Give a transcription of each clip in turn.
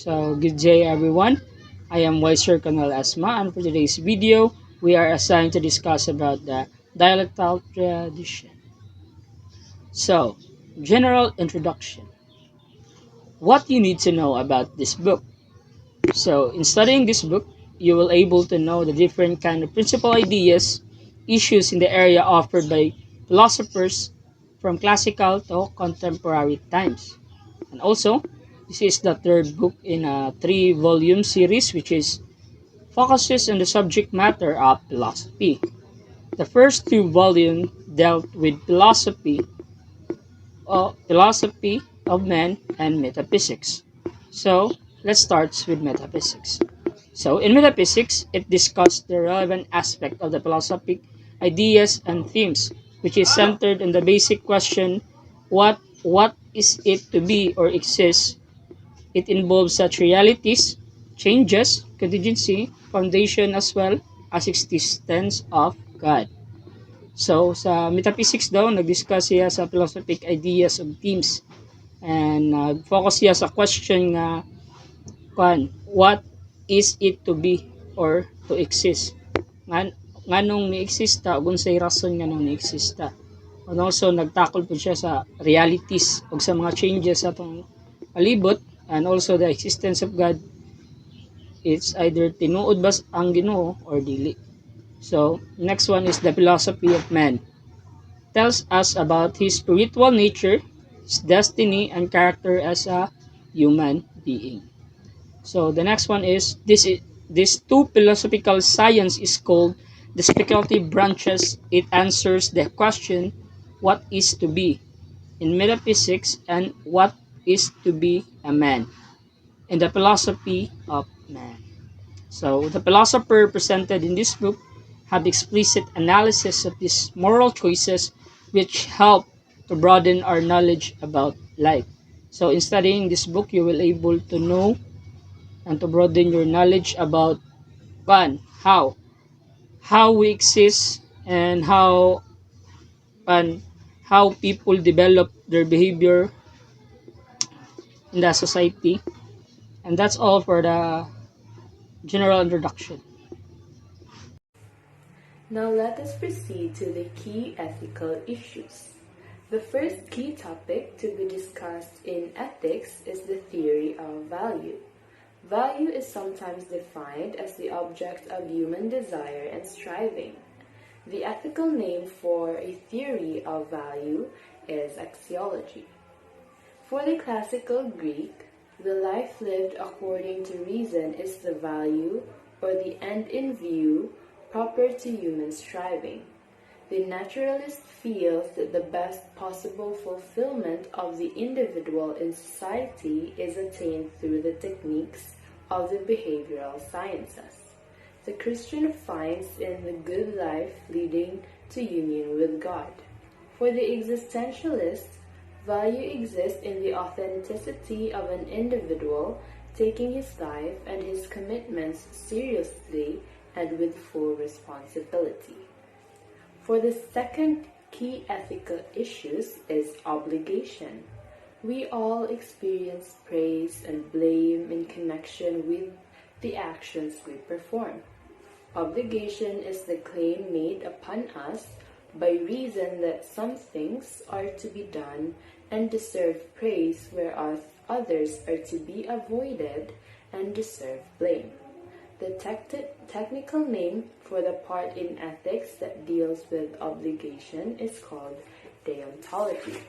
So, good day everyone. I am Weiser Kanal Asma, and for today's video, we are assigned to discuss about the Dialectical Tradition. So, general introduction. What you need to know about this book. So, in studying this book, you will able to know the different kind of principal ideas, issues in the area offered by philosophers from classical to contemporary times. And also, this is the third book in a three-volume series which is focuses on the subject matter of philosophy. The first two volumes dealt with philosophy of man and metaphysics. So, let's start with metaphysics. So, in metaphysics, it discussed the relevant aspect of the philosophic ideas and themes, which is centered on the basic question, what is it to be or exist. It involves such realities, changes, contingency, foundation as well as existence of God. So, sa metaphysics daw, nag-discuss siya sa philosophic ideas of themes and focus siya sa question nga what is it to be or to exist. Nganong ni-exista ug unsay rason nganong ni-exista. And also nagtakol po siya sa realities ug sa mga changes sa atong palibot and also the existence of God. It's either tinuod ba ang Ginoo or dili. So, next one is the philosophy of man. Tells us about his spiritual nature, his destiny, and character as a human being. So, the next one is this two philosophical science is called the speculative branches. It answers the question, what is to be in metaphysics and what is to be a man in the philosophy of man. So, the philosopher presented in this book have explicit analysis of these moral choices which help to broaden our knowledge about life. So, in studying this book, you will able to know and to broaden your knowledge about one, how we exist and and how people develop their behavior in the society. And that's all for the general introduction. Now let us proceed to the key ethical issues. The first key topic to be discussed in ethics is the theory of value. Value is sometimes defined as the object of human desire and striving. The ethical name for a theory of value is axiology. For the classical Greek, the life lived according to reason is the value or the end in view proper to human striving. The naturalist feels that the best possible fulfillment of the individual in society is attained through the techniques of the behavioral sciences. The Christian finds in the good life leading to union with God. For the existentialist, value exists in the authenticity of an individual taking his life and his commitments seriously and with full responsibility. For the second key ethical issues is obligation. We all experience praise and blame in connection with the actions we perform. Obligation is the claim made upon us by reason that some things are to be done and deserve praise, whereas others are to be avoided and deserve blame. The technical name for the part in ethics that deals with obligation is called deontology.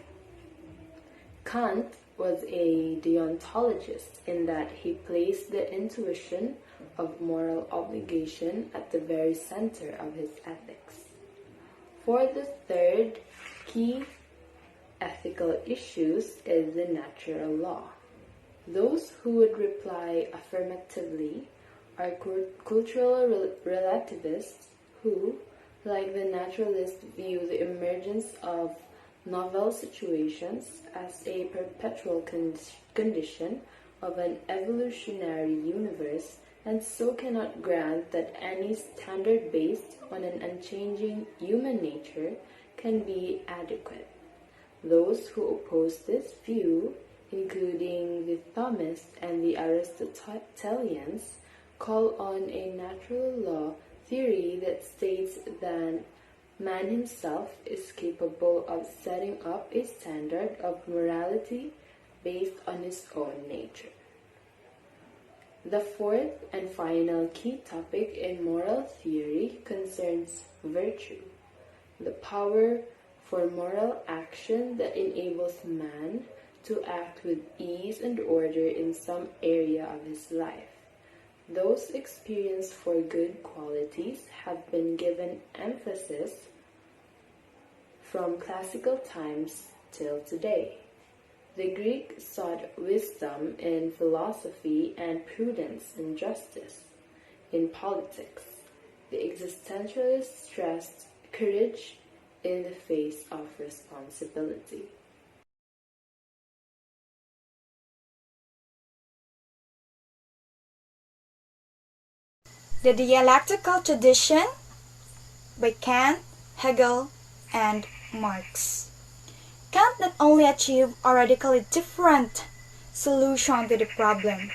Kant was a deontologist in that he placed the intuition of moral obligation at the very center of his ethics. For the third key ethical issues is the natural law. Those who would reply affirmatively are cultural relativists who, like the naturalists, view the emergence of novel situations as a perpetual condition of an evolutionary universe and so cannot grant that any standard based on an unchanging human nature can be adequate. Those who oppose this view including the Thomists and the Aristotelians, call on a natural law theory that states that man himself is capable of setting up a standard of morality based on his own nature. The fourth and final key topic in moral theory concerns virtue, the power for moral action that enables man to act with ease and order in some area of his life. Those experienced for good qualities have been given emphasis from classical times till today. The Greek sought wisdom in philosophy and prudence in justice. In politics, the existentialists stressed courage in the face of responsibility. The Dialectical Tradition by Kant, Hegel, and Marx. Kant not only achieved a radically different solution to the problem,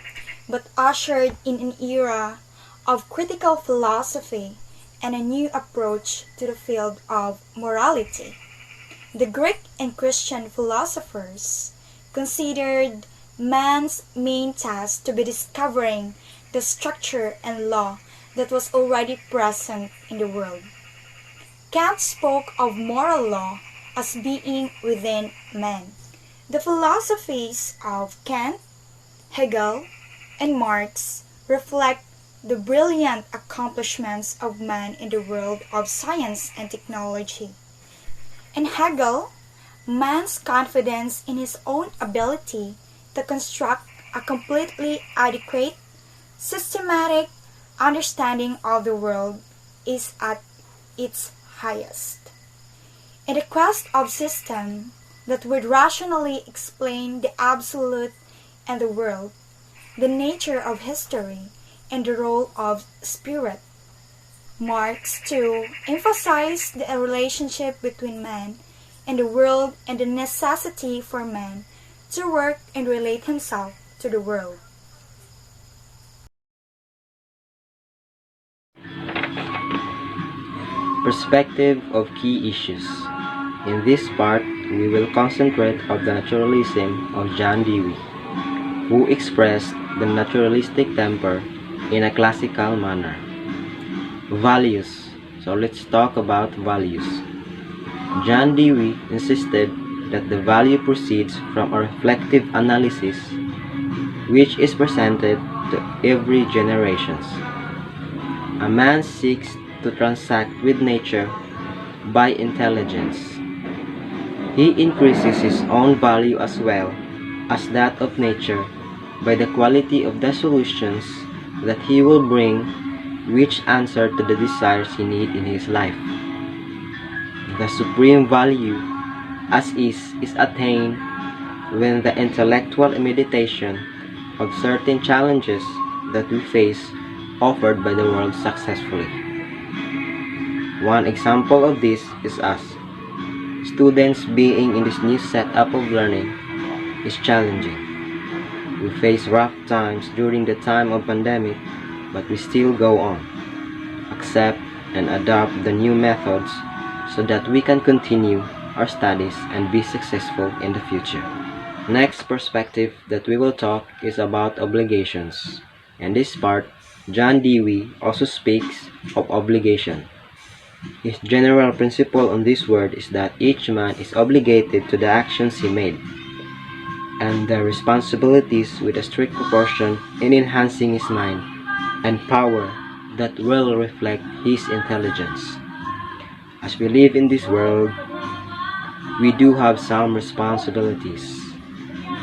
but ushered in an era of critical philosophy and a new approach to the field of morality. The Greek and Christian philosophers considered man's main task to be discovering the structure and law that was already present in the world. Kant spoke of moral law as being within man. The philosophies of Kant, Hegel, and Marx reflect the brilliant accomplishments of man in the world of science and technology. In Hegel, man's confidence in his own ability to construct a completely adequate, systematic understanding of the world is at its highest. In the quest of system that would rationally explain the absolute and the world, the nature of history, and the role of spirit, Marx too emphasized the relationship between man and the world and the necessity for man to work and relate himself to the world. Perspective of key issues. In this part, we will concentrate on the naturalism of John Dewey, who expressed the naturalistic temper in a classical manner. Values. So let's talk about values. John Dewey insisted that the value proceeds from a reflective analysis which is presented to every generation. A man seeks to transact with nature by intelligence. He increases his own value as well as that of nature by the quality of the solutions that he will bring which answer to the desires he needs in his life. The supreme value as is attained when the intellectual meditation of certain challenges that we face offered by the world successfully. One example of this is us. Students being in this new setup of learning is challenging. We face rough times during the time of pandemic, but we still go on, accept and adopt the new methods so that we can continue our studies and be successful in the future. Next perspective that we will talk is about obligations. In this part, John Dewey also speaks of obligation. His general principle on this word is that each man is obligated to the actions he made, and the responsibilities with a strict proportion in enhancing his mind and power that will reflect his intelligence. As we live in this world, we do have some responsibilities,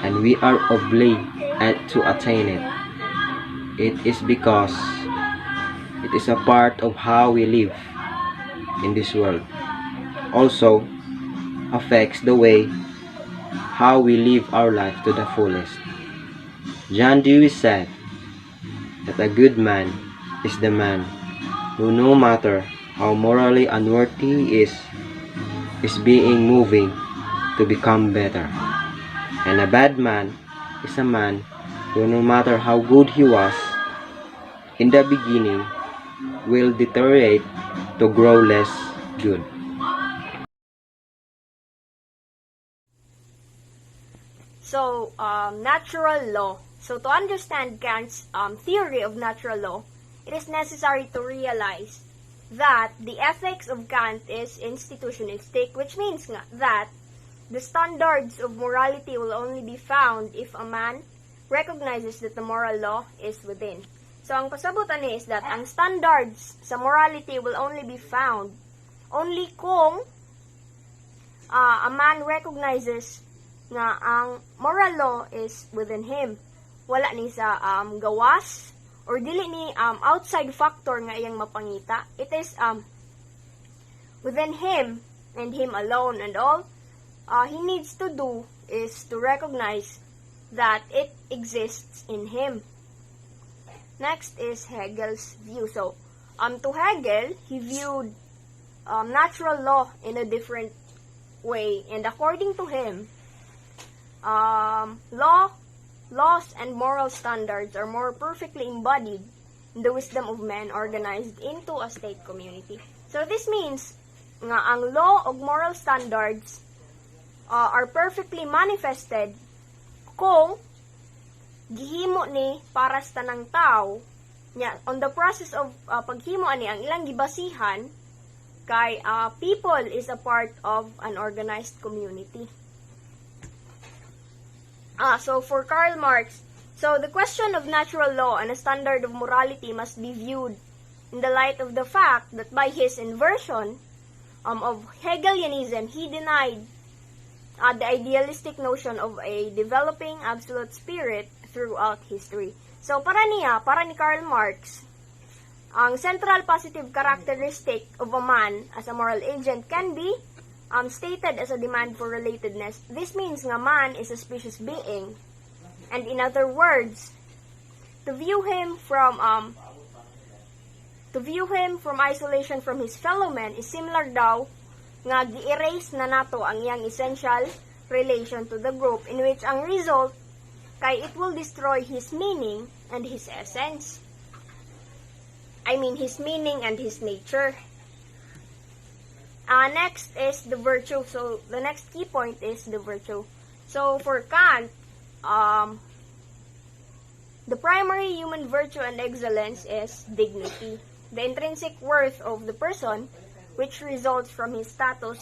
and we are obliged to attain it. It is because it is a part of how we live in this world. Also affects the way how we live our life to the fullest. John Dewey said that a good man is the man who, no matter how morally unworthy he is being moving to become better. And a bad man is a man who, no matter how good he was in the beginning, will deteriorate to grow less good. So, natural law. So, to understand Kant's theory of natural law, it is necessary to realize that the ethics of Kant is institutionalistic, which means nga that the standards of morality will only be found if a man recognizes that the moral law is within. So, ang pasabutan is that ang standards sa morality will only be found only kung a man recognizes nga ang moral law is within him. Wala ni sa gawas or dili ni outside factor nga iyang mapangita. It is within him and him alone, and all he needs to do is to recognize that it exists in him. Next is Hegel's view. So, to Hegel, he viewed natural law in a different way, and according to him, laws and moral standards are more perfectly embodied in the wisdom of men organized into a state community. So this means nga ang law o moral standards are perfectly manifested kung gihimo ni para sa tanang tao nya on the process of paghimo ani ang ilang gibasihan kay people is a part of an organized community. So for Karl Marx, so the question of natural law and a standard of morality must be viewed in the light of the fact that by his inversion of Hegelianism, he denied the idealistic notion of a developing absolute spirit throughout history. So para ni Karl Marx, ang central positive characteristic of a man as a moral agent can be stated as a demand for relatedness. This means nga man is a species being, and in other words, to view him from isolation from his fellow men is similar daw nga gi-erase na nato ang iyang essential relation to the group, in which ang result kay it will destroy his meaning and his essence. I mean his meaning and his nature. Next is the virtue. So, the next key point is the virtue. So, for Kant, the primary human virtue and excellence is dignity, the intrinsic worth of the person, which results from his status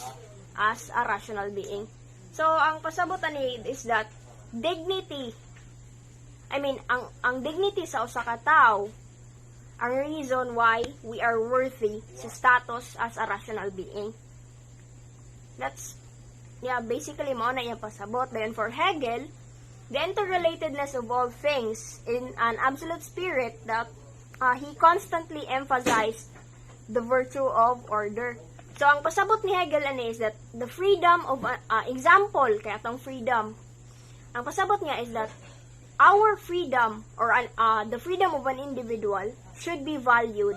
as a rational being. So, ang pasabutan is that dignity, ang dignity sa usa ka tawo, ang reason why we are worthy sa status as a rational being. That's, basically mo na yung pasabot. Then for Hegel, the interrelatedness of all things in an absolute spirit that he constantly emphasized the virtue of order. So, ang pasabot ni Hegel is that the freedom of, example, kaya itong freedom, ang pasabot niya is that our freedom or the freedom of an individual should be valued,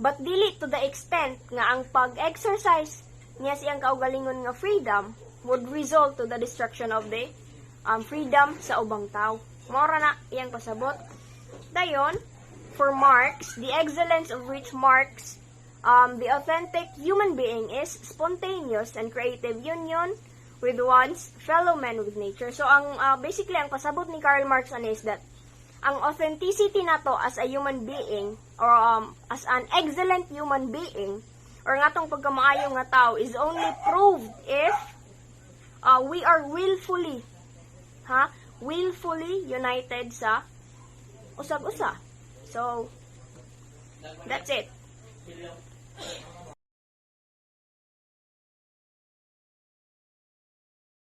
but dili to the extent nga ang pag-exercise niya siyang kaugalingon nga freedom would result to the destruction of the freedom sa ubang tao. Mora na iyang pasabot. Dayon, for Marx, the excellence of which marks the authentic human being is spontaneous and creative union with one's fellow men with nature. So, ang basically, ang pasabot ni Karl Marx is that ang authenticity nato as a human being or as an excellent human being or nga tong pagkamaayo nga tao is only proved if we are willfully united sa usag-usa. So, that's it.